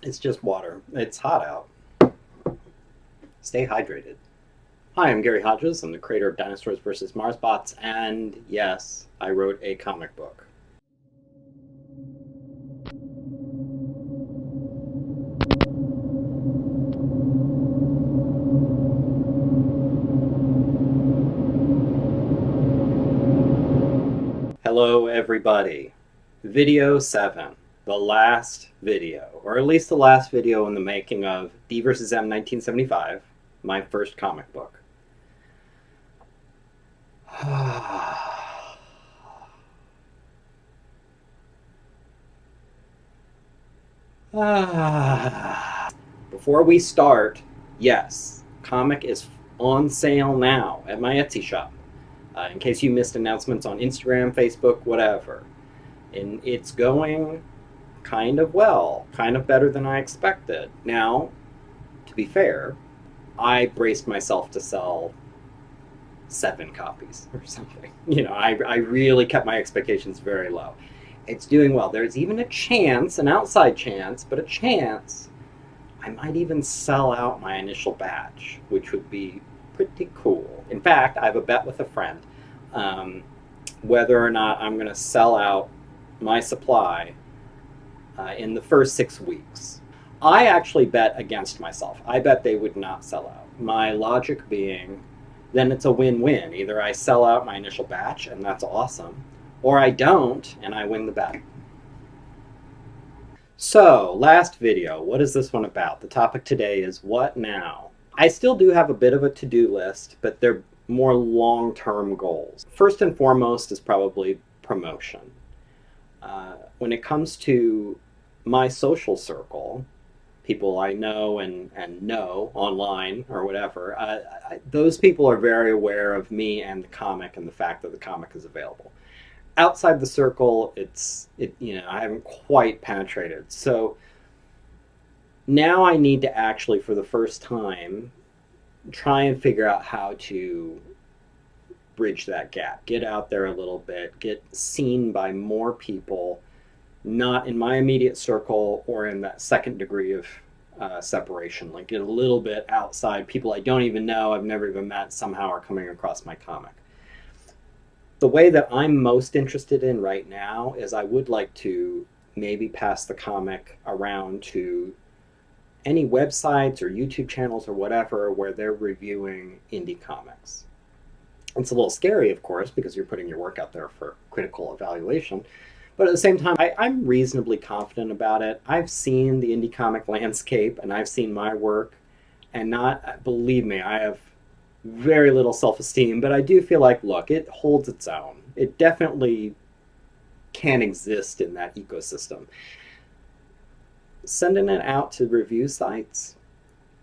It's just water. It's hot out. Stay hydrated. Hi, I'm Gary Hodges. I'm the creator of Dinosaurs vs. Marsbots, and yes, I wrote a comic book. Hello, everybody. Video 7, the last video, or at least the last video in the making of DvsM 1975, my first comic book. Before we start, yes, comic is on sale now at my Etsy shop. In case you missed announcements on Instagram, Facebook, whatever. And it's going kind of well, kind of better than I expected. Now, to be fair, I braced myself to sell 7 copies or something. You know, I really kept my expectations very low. It's doing well. There's even a chance, an outside chance, but a chance, I might even sell out my initial batch, which would be pretty cool. In fact, I have a bet with a friend whether or not I'm going to sell out my supply in the first 6 weeks. I actually bet against myself. I bet they would not sell out. My logic being, then it's a win-win. Either I sell out my initial batch, and that's awesome, or I don't, and I win the bet. So, last video, what is this one about? The topic today is what now? I still do have a bit of a to-do list, but they're more long-term goals. First and foremost is probably promotion. When it comes to my social circle, people I know and know online or whatever, those people are very aware of me and the comic and the fact that the comic is available. Outside the circle, I haven't quite penetrated. So now I need to actually, for the first time, try and figure out how to bridge that gap, get out there a little bit, get seen by more people, not in my immediate circle or in that second degree of separation, like get a little bit outside. People I don't even know, I've never even met, somehow are coming across my comic. The way that I'm most interested in right now is I would like to maybe pass the comic around to any websites or YouTube channels or whatever where they're reviewing indie comics. It's a little scary, of course, because you're putting your work out there for critical evaluation. But at the same time, I'm reasonably confident about it. I've seen the indie comic landscape and I've seen my work, and believe me, I have very little self-esteem, but I do feel like, look, it holds its own. It definitely can exist in that ecosystem. Sending it out to review sites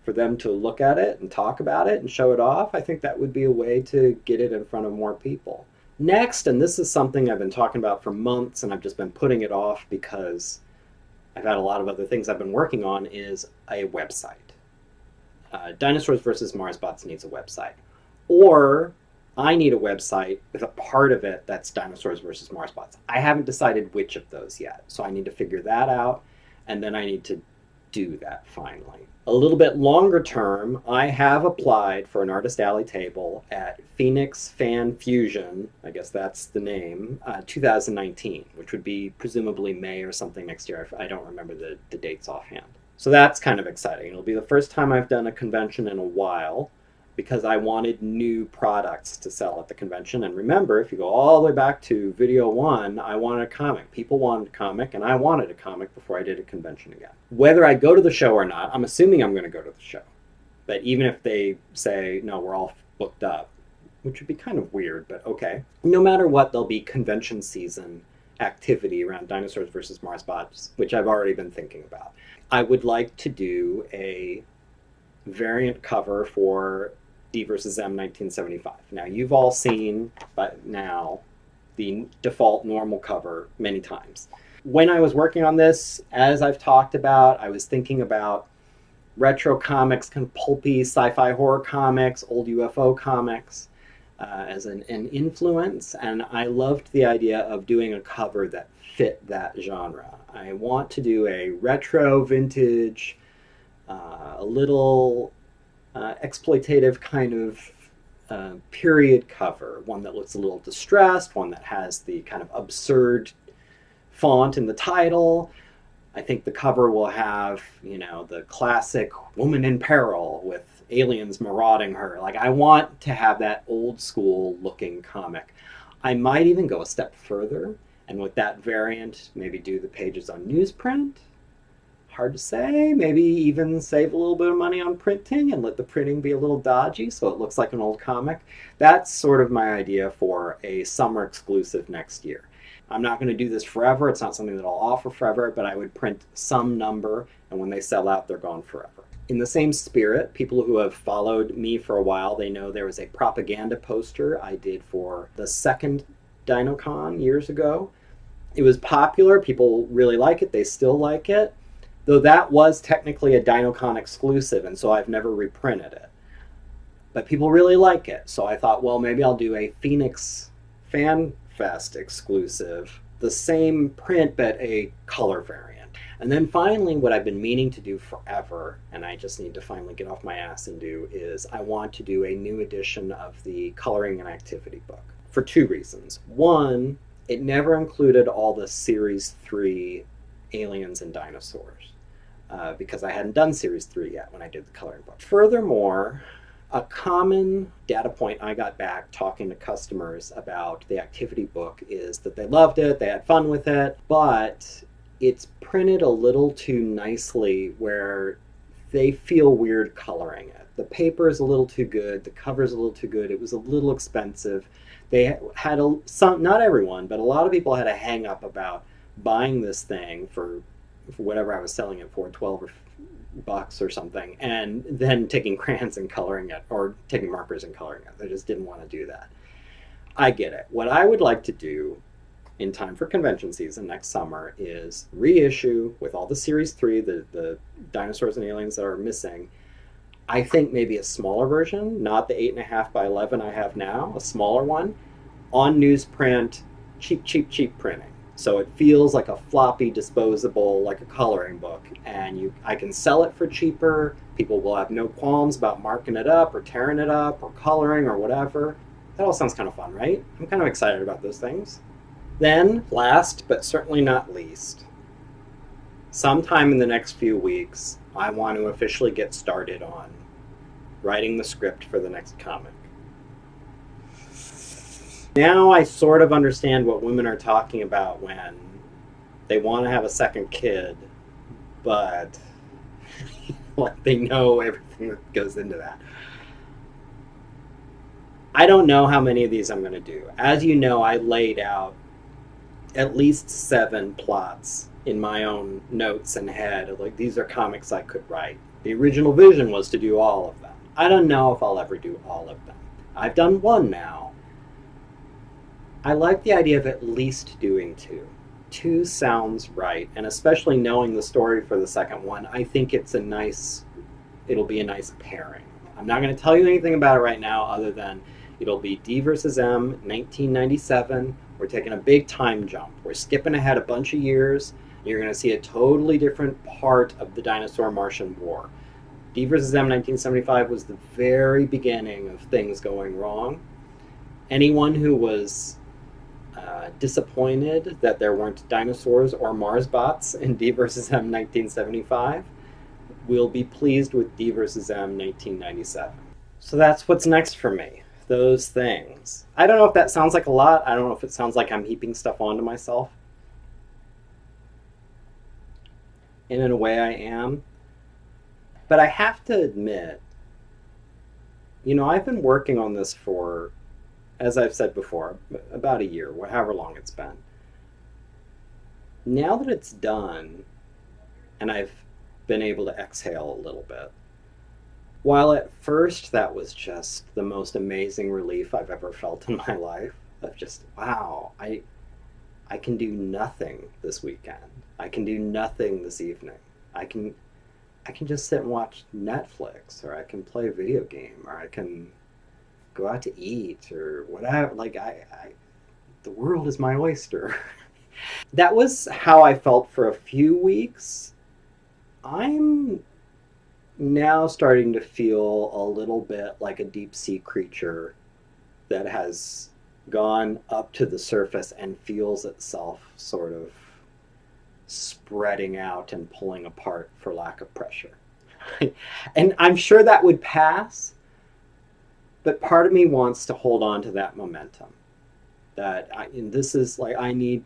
for them to look at it and talk about it and show it off, I think that would be a way to get it in front of more people. Next, and this is something I've been talking about for months and I've just been putting it off because I've had a lot of other things I've been working on, is a website. Dinosaurs vs. Marsbots needs a website. Or I need a website with a part of it that's Dinosaurs vs. Marsbots. I haven't decided which of those yet, so I need to figure that out, and then I need to do that finally. A little bit longer term, I have applied for an Artist Alley table at Phoenix Fan Fusion, I guess that's the name, 2019, which would be presumably May or something next year. I don't remember the dates offhand. So that's kind of exciting. It'll be the first time I've done a convention in a while because I wanted new products to sell at the convention. And remember, if you go all the way back to video 1, I wanted a comic. People wanted a comic, and I wanted a comic before I did a convention again. Whether I go to the show or not, I'm assuming I'm going to go to the show. But even if they say, no, we're all booked up, which would be kind of weird, but okay. No matter what, there'll be convention season activity around Dinosaurs vs. Marsbots, which I've already been thinking about. I would like to do a variant cover for DvsM 1975. Now, you've all seen by now the default normal cover many times. When I was working on this, as I've talked about, I was thinking about retro comics, kind of pulpy sci-fi horror comics, old UFO comics. as an influence, and I loved the idea of doing a cover that fit that genre. I want to do a retro, vintage, a little exploitative kind of period cover, one that looks a little distressed, one that has the kind of absurd font in the title. I think the cover will have, the classic woman in peril with aliens marauding her. Like, I want to have that old school looking comic. I might even go a step further, and with that variant, maybe do the pages on newsprint. Hard to say. Maybe even save a little bit of money on printing and let the printing be a little dodgy so it looks like an old comic. That's sort of my idea for a summer exclusive next year. I'm not going to do this forever. It's not something that I'll offer forever, but I would print some number, and when they sell out, they're gone forever. In the same spirit, people who have followed me for a while, they know there was a propaganda poster I did for the second DinoCon years ago. It was popular. People really like it. They still like it. Though that was technically a DinoCon exclusive, and so I've never reprinted it. But people really like it, so I thought, well, maybe I'll do a Phoenix Fan Fest exclusive, the same print but a color variant. And then finally, what I've been meaning to do forever, and I just need to finally get off my ass and do, is I want to do a new edition of the Coloring and Activity book for two reasons. One, it never included all the Series 3 aliens and dinosaurs. Because I hadn't done Series 3 yet when I did the coloring book. Furthermore, a common data point I got back talking to customers about the activity book is that they loved it, they had fun with it, but it's printed a little too nicely where they feel weird coloring it. The paper is a little too good, the cover is a little too good, it was a little expensive. They had not everyone, but a lot of people had a hang up about buying this thing for whatever I was selling it for, $12 or something, and then taking crayons and coloring it, or taking markers and coloring it. They just didn't want to do that. I get it. What I would like to do in time for convention season next summer is reissue with all the Series 3, the dinosaurs and aliens that are missing. I think maybe a smaller version, not the 8.5 by 11 I have now, a smaller one, on newsprint, cheap printing. So it feels like a floppy, disposable, like a coloring book, and I can sell it for cheaper. People will have no qualms about marking it up or tearing it up or coloring or whatever. That all sounds kind of fun, right? I'm kind of excited about those things. Then, last but certainly not least, sometime in the next few weeks, I want to officially get started on writing the script for the next comic. Now I sort of understand what women are talking about when they want to have a second kid, but they know everything that goes into that. I don't know how many of these I'm going to do. As you know, I laid out at least 7 plots in my own notes and head. Like, these are comics I could write. The original vision was to do all of them. I don't know if I'll ever do all of them. I've done 1 now. I like the idea of at least doing 2. 2 sounds right, and especially knowing the story for the second one, I think it'll be a nice pairing. I'm not going to tell you anything about it right now other than it'll be DvsM 1997. We're taking a big time jump. We're skipping ahead a bunch of years. You're going to see a totally different part of the Dinosaur-Martian War. DvsM 1975 was the very beginning of things going wrong. Anyone who was disappointed that there weren't dinosaurs or Marsbots in DvsM 1975 will be pleased with DvsM 1997. So that's what's next for me. Those things. I don't know if that sounds like a lot. I don't know if it sounds like I'm heaping stuff onto myself. And in a way I am. But I have to admit, I've been working on this for, as I've said before, about a year, however long it's been. Now that it's done, and I've been able to exhale a little bit, while at first that was just the most amazing relief I've ever felt in my life, of just, wow, I can do nothing this weekend. I can do nothing this evening. I can just sit and watch Netflix, or I can play a video game, or I can go out to eat or whatever. Like, the world is my oyster. That was how I felt for a few weeks. I'm now starting to feel a little bit like a deep sea creature that has gone up to the surface and feels itself sort of spreading out and pulling apart for lack of pressure. And I'm sure that would pass, but part of me wants to hold on to that momentum. And this is like, I need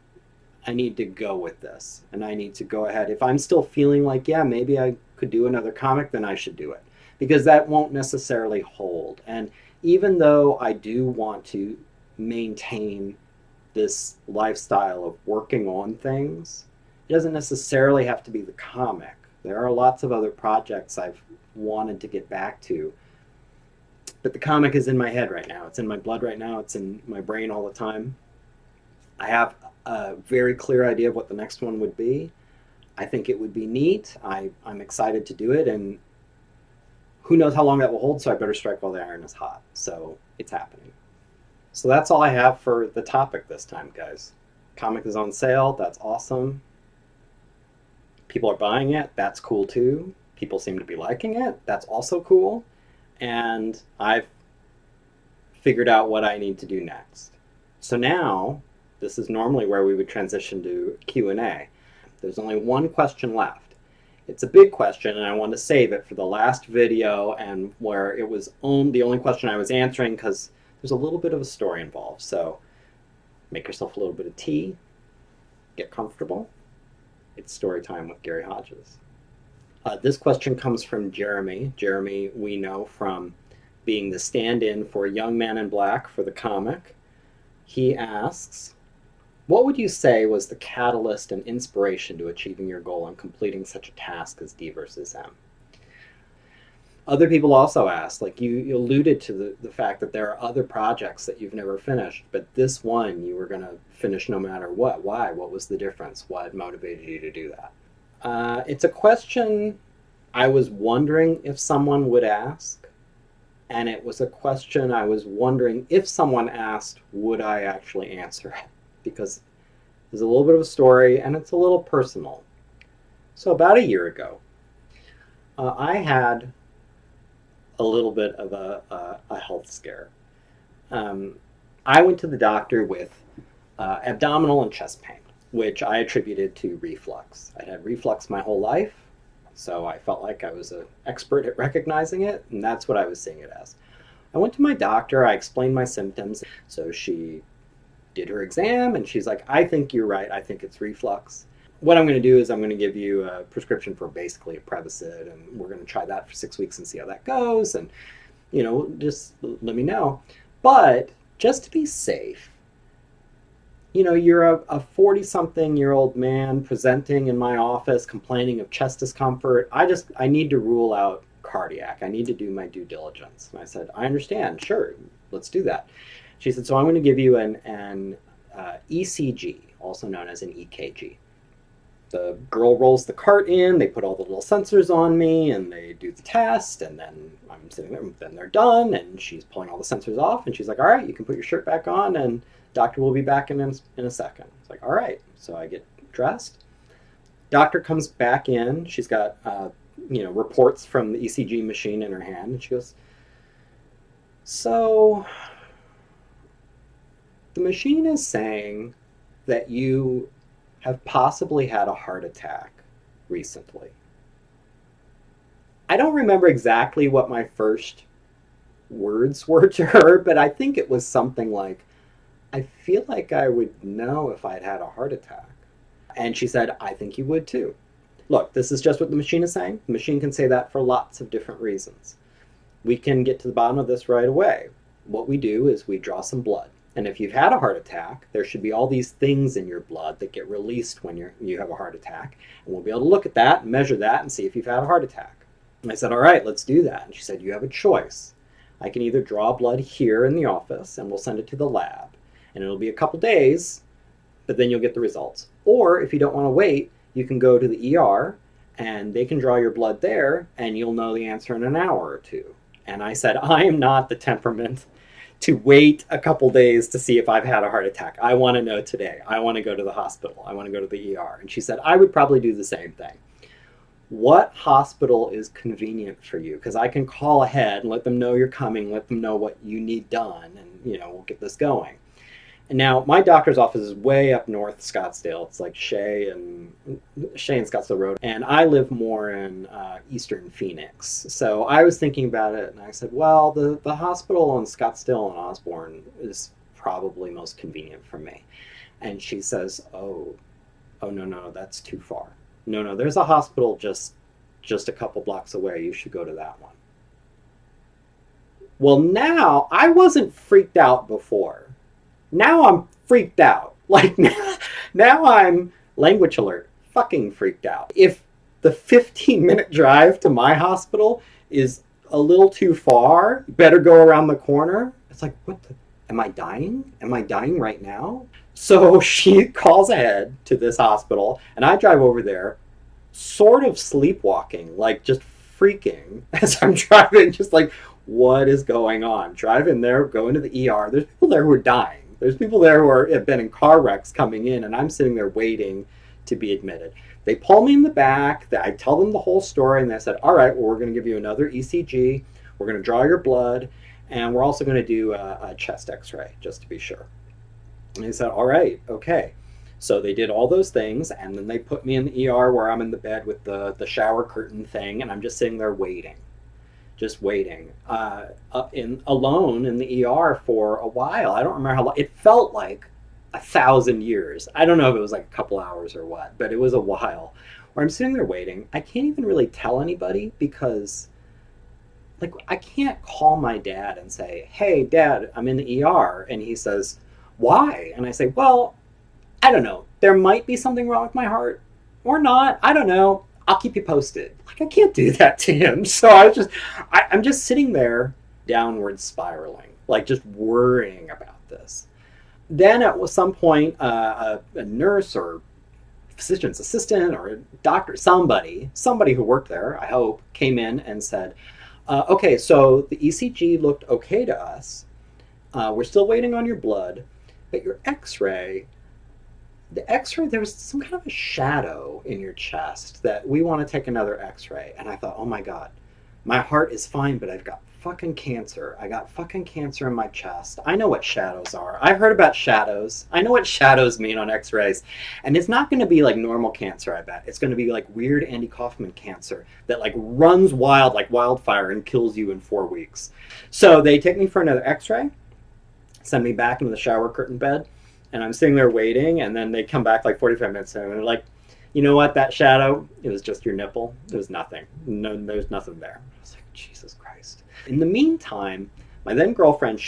to go with this, and I need to go ahead. If I'm still feeling like, yeah, maybe I could do another comic, then I should do it, because that won't necessarily hold. And even though I do want to maintain this lifestyle of working on things, it doesn't necessarily have to be the comic. There are lots of other projects I've wanted to get back to, but the comic is in my head right now. It's in my blood right now. It's in my brain all the time. I have a very clear idea of what the next one would be. I think it would be neat. I'm excited to do it, and who knows how long that will hold, so I better strike while the iron is hot. So it's happening. So that's all I have for the topic this time, guys. Comic is on sale. That's awesome. People are buying it. That's cool too. People seem to be liking it. That's also cool. And I've figured out what I need to do next. So now, this is normally where we would transition to Q&A. There's only one question left. It's a big question, and I want to save it for the last video, and where it was the only question I was answering, because there's a little bit of a story involved. So make yourself a little bit of tea, get comfortable. It's story time with Gary Hodges. This question comes from Jeremy. Jeremy, we know from being the stand-in for Young Man in Black for the comic. He asks, what would you say was the catalyst and inspiration to achieving your goal and completing such a task as DvsM? Other people also asked, like you alluded to the fact that there are other projects that you've never finished, but this one you were going to finish no matter what. Why? What was the difference? What motivated you to do that? It's a question I was wondering if someone would ask, and it was a question I was wondering if someone asked, would I actually answer it? Because there's a little bit of a story, and it's a little personal. So about a year ago, I had a little bit of a health scare. I went to the doctor with abdominal and chest pain, which I attributed to reflux. I'd had reflux my whole life, so I felt like I was an expert at recognizing it, and that's what I was seeing it as. I went to my doctor, I explained my symptoms, so she did her exam, and she's like, I think you're right, I think it's reflux. What I'm going to do is I'm going to give you a prescription for basically a Prevacid, and we're going to try that for 6 weeks and see how that goes, and, just let me know. But just to be safe, you're a 40-something-year-old man presenting in my office complaining of chest discomfort. I need to rule out cardiac. I need to do my due diligence. And I said, I understand. Sure, let's do that. She said, so I'm going to give you an ECG, also known as an EKG. The girl rolls the cart in, they put all the little sensors on me, and they do the test, and then I'm sitting there, then they're done, and she's pulling all the sensors off, and she's like, all right, you can put your shirt back on, and doctor will be back in a second. It's like, all right. So I get dressed. Doctor comes back in. She's got, reports from the ECG machine in her hand, and she goes, so the machine is saying that you have possibly had a heart attack recently. I don't remember exactly what my first words were to her, but I think it was something like, I feel like I would know if I'd had a heart attack. And she said, I think you would too. Look, this is just what the machine is saying. The machine can say that for lots of different reasons. We can get to the bottom of this right away. What we do is we draw some blood. And if you've had a heart attack, there should be all these things in your blood that get released when you have a heart attack. And we'll be able to look at that and measure that and see if you've had a heart attack. And I said, all right, let's do that. And she said, you have a choice. I can either draw blood here in the office and we'll send it to the lab. And it'll be a couple days, but then you'll get the results. Or if you don't want to wait, you can go to the ER and they can draw your blood there and you'll know the answer in an hour or two. And I said, I am not the temperament to wait a couple days to see if I've had a heart attack. I want to know today. I want to go to the hospital. I want to go to the ER. And she said, I would probably do the same thing. What hospital is convenient for you? Because I can call ahead and let them know you're coming, let them know what you need done, and we'll get this going. And now my doctor's office is way up north Scottsdale. It's like Shea and Scottsdale Road. And I live more in eastern Phoenix. So I was thinking about it, and I said, well, the hospital in Scottsdale and Osborne is probably most convenient for me. And she says, oh, no, that's too far. No, there's a hospital just a couple blocks away. You should go to that one. Well, now, I wasn't freaked out before. Now I'm freaked out. Like, now I'm, language alert, fucking freaked out. If the 15-minute drive to my hospital is a little too far, better go around the corner. It's like, what the, am I dying? Am I dying right now? So she calls ahead to this hospital, and I drive over there, sort of sleepwalking, like just freaking as I'm driving, just like, what is going on? Driving there, going to the ER. There's people there who are dying. There's people there who have been in car wrecks coming in, and I'm sitting there waiting to be admitted. They pull me in the back. I tell them the whole story, and they said, all right, well, we're going to give you another ECG. We're going to draw your blood, and we're also going to do a chest x-ray, just to be sure. And they said, all right, okay. So they did all those things, and then they put me in the ER where I'm in the bed with the shower curtain thing, and I'm just sitting there waiting. Just waiting, alone in the ER for a while. I don't remember how long. It felt like 1,000 years. I don't know if it was like a couple hours or what, but it was a while where I'm sitting there waiting. I can't even really tell anybody because, like, I can't call my dad and say, hey, Dad, I'm in the ER. And he says, why? And I say, well, I don't know. There might be something wrong with my heart or not. I don't know. I'll keep you posted. Like, I can't do that to him. So I'm just sitting there downward spiraling, like just worrying about this. Then at some point, a nurse or physician's assistant or a doctor, somebody who worked there, I hope, came in and said, okay, so the ECG looked okay to us. We're still waiting on your blood, but your x-ray, there was some kind of a shadow in your chest that we want to take another x-ray. And I thought, oh my God, my heart is fine, but I've got fucking cancer. I got fucking cancer in my chest. I know what shadows are. I've heard about shadows. I know what shadows mean on x-rays. And it's not going to be like normal cancer, I bet. It's going to be like weird Andy Kaufman cancer that like runs wild like wildfire and kills you in 4 weeks. So they take me for another x-ray, send me back into the shower curtain bed. And I'm sitting there waiting, and then they come back like 45 minutes in, and they're like, you know what, that shadow, it was just your nipple. It was nothing. No, there's nothing there. I was like, Jesus Christ. In the meantime, my then girlfriend,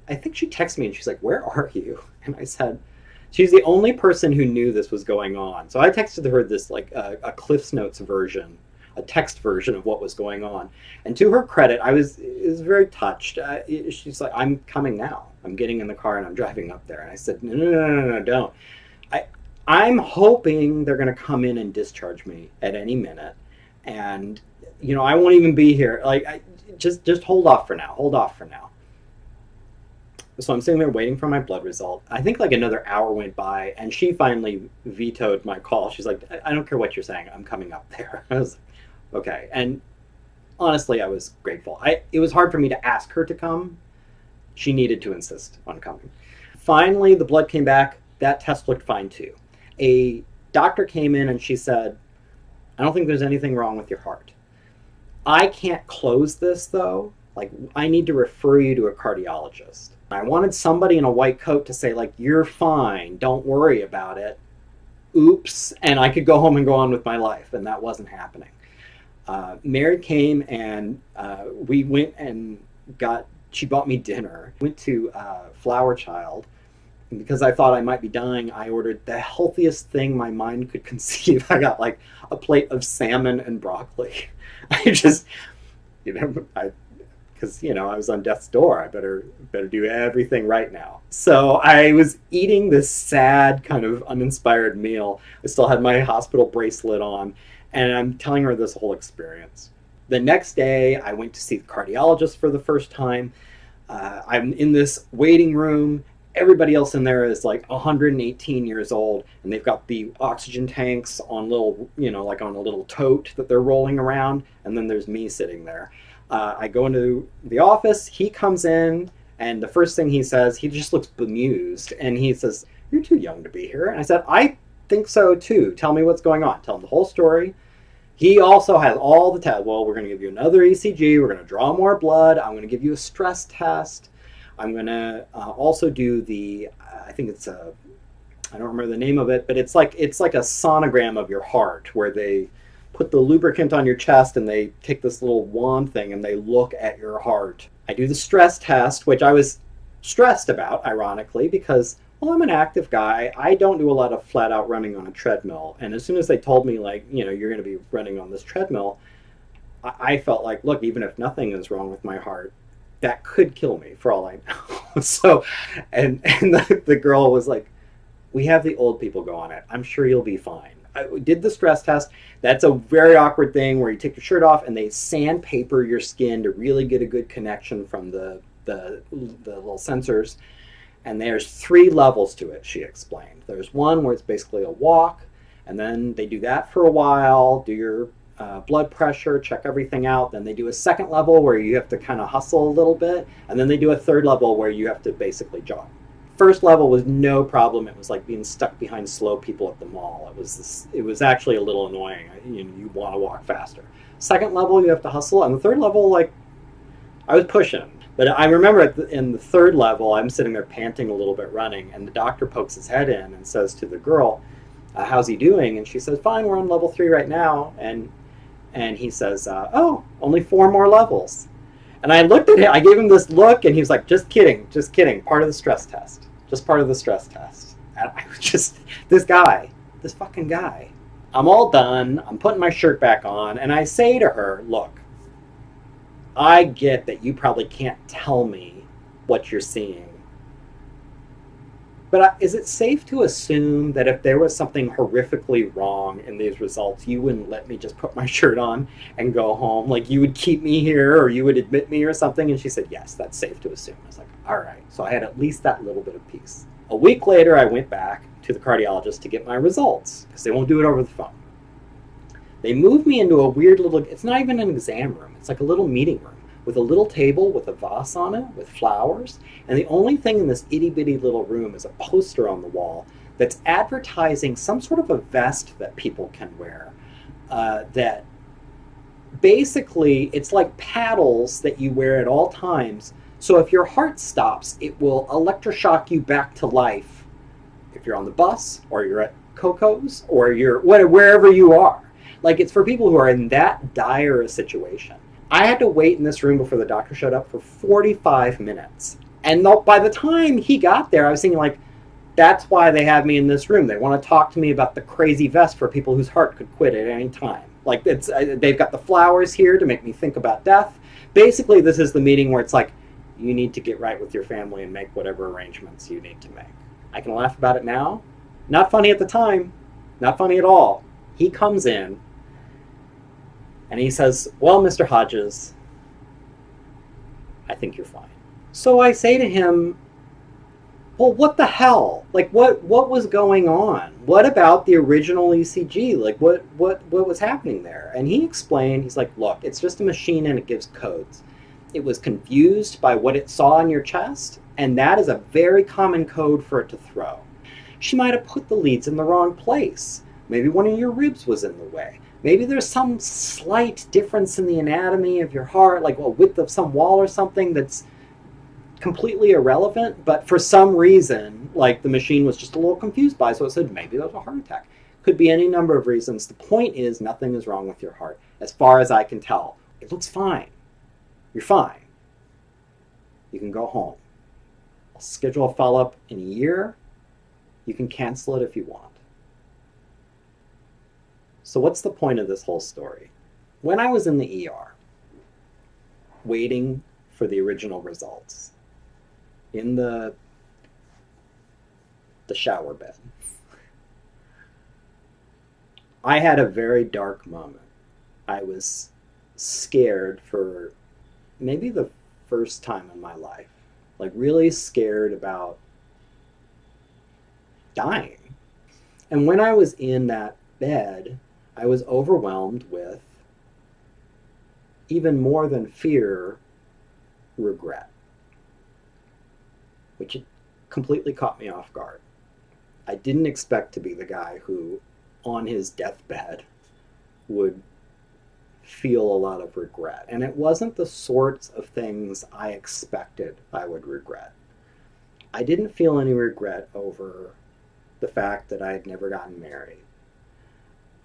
I think she texted me, and she's like, where are you? And I said, she's the only person who knew this was going on. So I texted her this, like, a Cliff's Notes version, a text version of what was going on. And to her credit, I was very touched. She's like, I'm coming now. I'm getting in the car and I'm driving up there. And I said, no, don't. I'm hoping they're going to come in and discharge me at any minute. And, I won't even be here. Like, just hold off for now. Hold off for now. So I'm sitting there waiting for my blood result. I think like another hour went by, and she finally vetoed my call. She's like, I don't care what you're saying. I'm coming up there. I was like, okay. And honestly, I was grateful. It was hard for me to ask her to come. She needed to insist on coming. Finally, the blood came back. That test looked fine too. A doctor came in and she said, I don't think there's anything wrong with your heart. I can't close this though. Like, I need to refer you to a cardiologist. I wanted somebody in a white coat to say, like, you're fine. Don't worry about it. Oops. And I could go home and go on with my life. And that wasn't happening. Mary came and we went and she bought me dinner. Went to Flower Child. And because I thought I might be dying, I ordered the healthiest thing my mind could conceive. I got like a plate of salmon and broccoli. I just, because I was on death's door. I better do everything right now. So I was eating this sad kind of uninspired meal. I still had my hospital bracelet on, and I'm telling her this whole experience. The next day, I went to see the cardiologist for the first time. I'm in this waiting room. Everybody else in there is like 118 years old, and they've got the oxygen tanks on little, like on a little tote that they're rolling around, and then there's me sitting there. I go into the office. He comes in, and the first thing he says, he just looks bemused, and he says, "You're too young to be here." And I said, "I think so too. Tell me what's going on." Tell him the whole story. He also has all the tests. Well, we're going to give you another ECG. We're going to draw more blood. I'm going to give you a stress test. I'm going to also do the, I think it's a, I don't remember the name of it, but it's like a sonogram of your heart, where they put the lubricant on your chest and they take this little wand thing and they look at your heart. I do the stress test, which I was stressed about, ironically, because, well, I'm an active guy. I don't do a lot of flat out running on a treadmill. And as soon as they told me, like, you're going to be running on this treadmill, I felt like, look, even if nothing is wrong with my heart, that could kill me for all I know. So, and the girl was like, "We have the old people go on it. I'm sure you'll be fine." I did the stress test. That's a very awkward thing where you take your shirt off and they sandpaper your skin to really get a good connection from the little sensors. And there's 3 levels to it, she explained. There's one where it's basically a walk, and then they do that for a while, do your blood pressure, check everything out. Then they do a second level where you have to kind of hustle a little bit, and then they do a third level where you have to basically jog. First level was no problem. It was like being stuck behind slow people at the mall. It was actually a little annoying. You want to walk faster. Second level, you have to hustle, and the third level, like, I was pushing. But I remember in the third level, I'm sitting there panting a little bit, running, and the doctor pokes his head in and says to the girl, "How's he doing?" And she says, "Fine, we're on level 3 right now." And he says, "Oh, only 4 more levels." And I looked at him, I gave him this look, and he was like, just kidding, part of the stress test. Just part of the stress test. And I was just, this fucking guy. I'm all done, I'm putting my shirt back on, and I say to her, "Look, I get that you probably can't tell me what you're seeing. But is it safe to assume that if there was something horrifically wrong in these results, you wouldn't let me just put my shirt on and go home? Like, you would keep me here, or you would admit me or something?" And she said, "Yes, that's safe to assume." I was like, all right. So I had at least that little bit of peace. A week later, I went back to the cardiologist to get my results, because they won't do it over the phone. They moved me into a weird little, it's not even an exam room, it's like a little meeting room, with a little table with a vase on it, with flowers. And the only thing in this itty-bitty little room is a poster on the wall that's advertising some sort of a vest that people can wear. That basically, it's like paddles that you wear at all times. So if your heart stops, it will electroshock you back to life. If you're on the bus, or you're at Coco's, or you're wherever you are. Like, it's for people who are in that dire a situation. I had to wait in this room before the doctor showed up for 45 minutes. And by the time he got there, I was thinking, like, that's why they have me in this room. They want to talk to me about the crazy vest for people whose heart could quit at any time. Like, they've got the flowers here to make me think about death. Basically, this is the meeting where it's like, you need to get right with your family and make whatever arrangements you need to make. I can laugh about it now. Not funny at the time. Not funny at all. He comes in, and he says, "Well, Mr. Hodges, I think you're fine." So I say to him, "Well, what the hell? Like, what was going on? What about the original ECG? Like, what was happening there?" And he explained, he's like, "Look, it's just a machine and it gives codes. It was confused by what it saw in your chest, and that is a very common code for it to throw. She might have put the leads in the wrong place. Maybe one of your ribs was in the way. Maybe there's some slight difference in the anatomy of your heart, like a width of some wall or something that's completely irrelevant, but for some reason, like, the machine was just a little confused by, so it said maybe that was a heart attack." Could be any number of reasons. The point is, nothing is wrong with your heart. As far as I can tell, it looks fine. You're fine. You can go home. I'll schedule a follow-up in a year. You can cancel it if you want. So what's the point of this whole story? When I was in the ER, waiting for the original results, in the shower bed, I had a very dark moment. I was scared for maybe the first time in my life. like really scared about dying. And when I was in that bed, I was overwhelmed with, even more than fear, regret, which completely caught me off guard. I didn't expect to be the guy who, on his deathbed, would feel a lot of regret. And it wasn't the sorts of things I expected I would regret. I didn't feel any regret over the fact that I had never gotten married.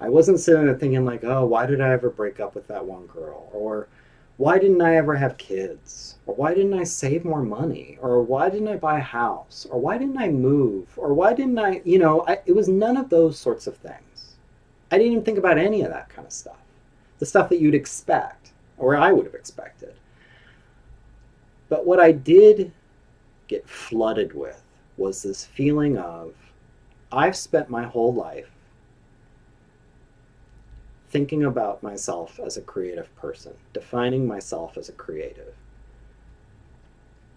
I wasn't sitting there thinking like, oh, why did I ever break up with that one girl? Or why didn't I ever have kids? Or why didn't I save more money? Or why didn't I buy a house? Or why didn't I move? Or why didn't I, it was none of those sorts of things. I didn't even think about any of that kind of stuff. The stuff that you'd expect, or I would have expected. But what I did get flooded with was this feeling of, I've spent my whole life thinking about myself as a creative person, defining myself as a creative,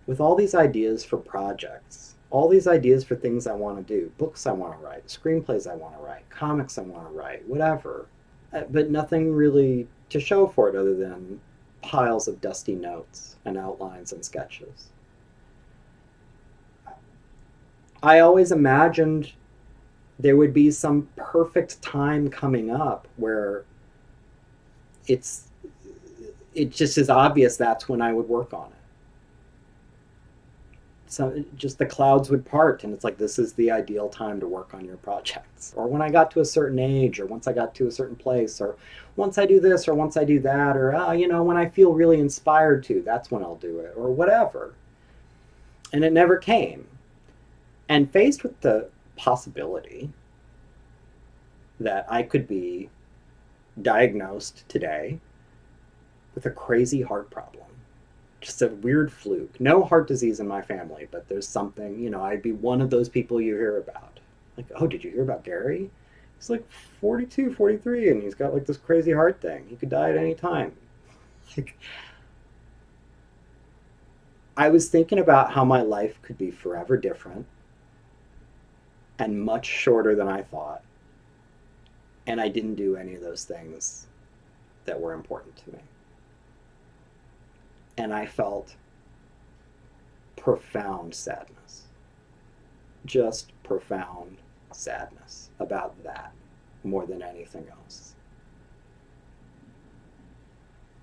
with all these ideas for projects, all these ideas for things I want to do, books I want to write, screenplays I want to write, comics I want to write, whatever, but nothing really to show for it other than piles of dusty notes and outlines and sketches. I always imagined there would be some perfect time coming up where it just is obvious that's when I would work on it. So just the clouds would part and it's like, this is the ideal time to work on your projects. Or when I got to a certain age, or once I got to a certain place, or once I do this, or once I do that, or when I feel really inspired to, that's when I'll do it, or whatever. And it never came. And faced with the possibility that I could be diagnosed today with a crazy heart problem, just a weird fluke, no heart disease in my family, but there's something, I'd be one of those people you hear about. Like, oh, did you hear about Gary? He's like 42, 43, and he's got like this crazy heart thing. He could die at any time. Like, I was thinking about how my life could be forever different and much shorter than I thought. And I didn't do any of those things that were important to me. And I felt profound sadness. Just profound sadness about that more than anything else.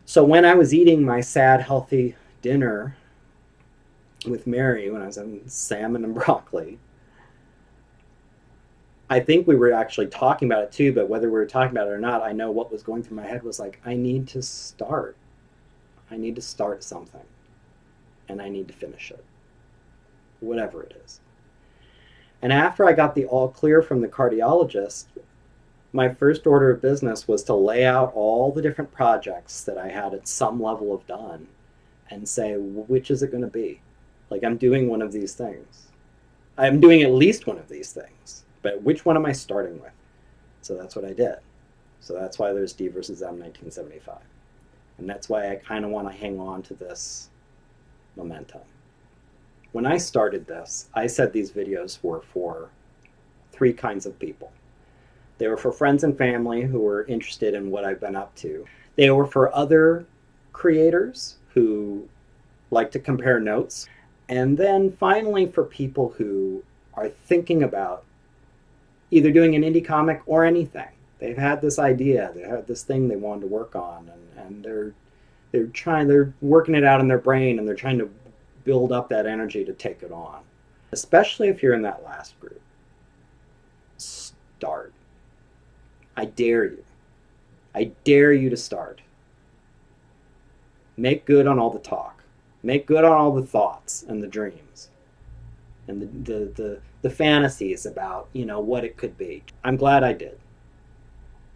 So when I was eating my sad, healthy dinner with Mary, when I was in salmon and broccoli, I think we were actually talking about it too, but whether we were talking about it or not, I know what was going through my head was like, I need to start. I need to start something. And I need to finish it. Whatever it is. And after I got the all clear from the cardiologist, my first order of business was to lay out all the different projects that I had at some level of done and say, which is it going to be? Like, I'm doing one of these things. I'm doing at least one of these things. But which one am I starting with? So that's what I did. So that's why there's DvsM 1975. And that's why I kind of want to hang on to this momentum. When I started this, I said these videos were for 3 kinds of people. They were for friends and family who were interested in what I've been up to. They were for other creators who like to compare notes. And then finally for people who are thinking about either doing an indie comic or anything. They've had this idea, they had this thing they wanted to work on, and they're working it out in their brain, and they're trying to build up that energy to take it on. Especially if you're in that last group. Start. I dare you. I dare you to start. Make good on all the talk. Make good on all the thoughts and the dreams. And the fantasies about, what it could be. I'm glad I did.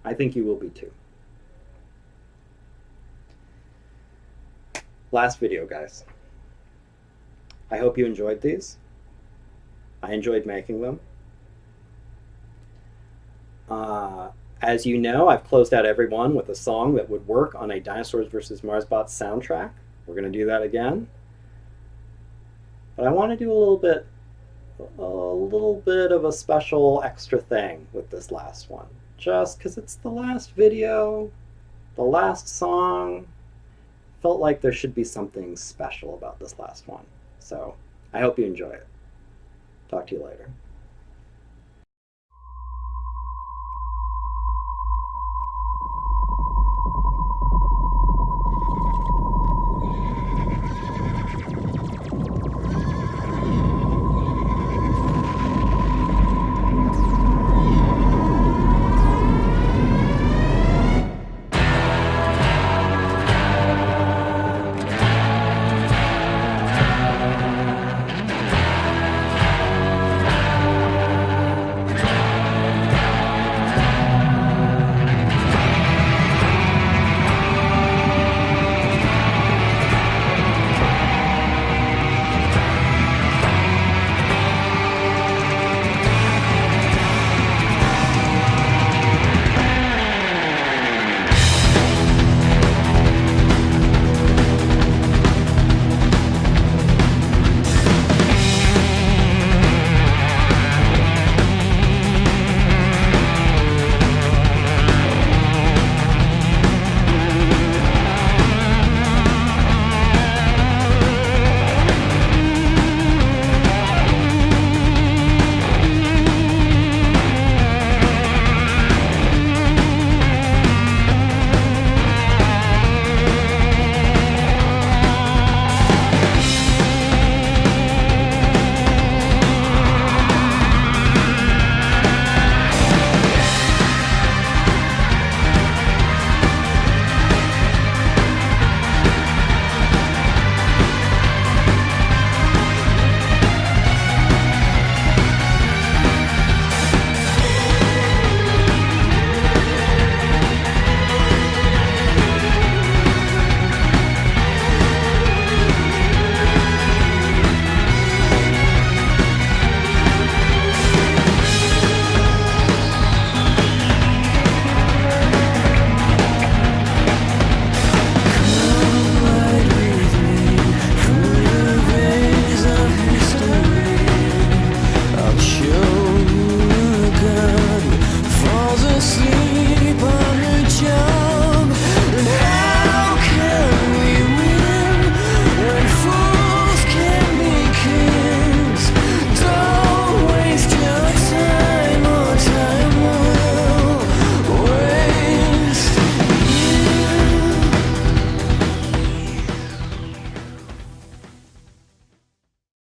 I think you will be too. Last video, guys. I hope you enjoyed these. I enjoyed making them. As you know, I've closed out every one with a song that would work on a Dinosaurs vs. Marsbots soundtrack. We're going to do that again. But I want to do a little bit of a special extra thing with this last one. Just because it's the last video, the last song, felt like there should be something special about this last one. So I hope you enjoy it. Talk to you later.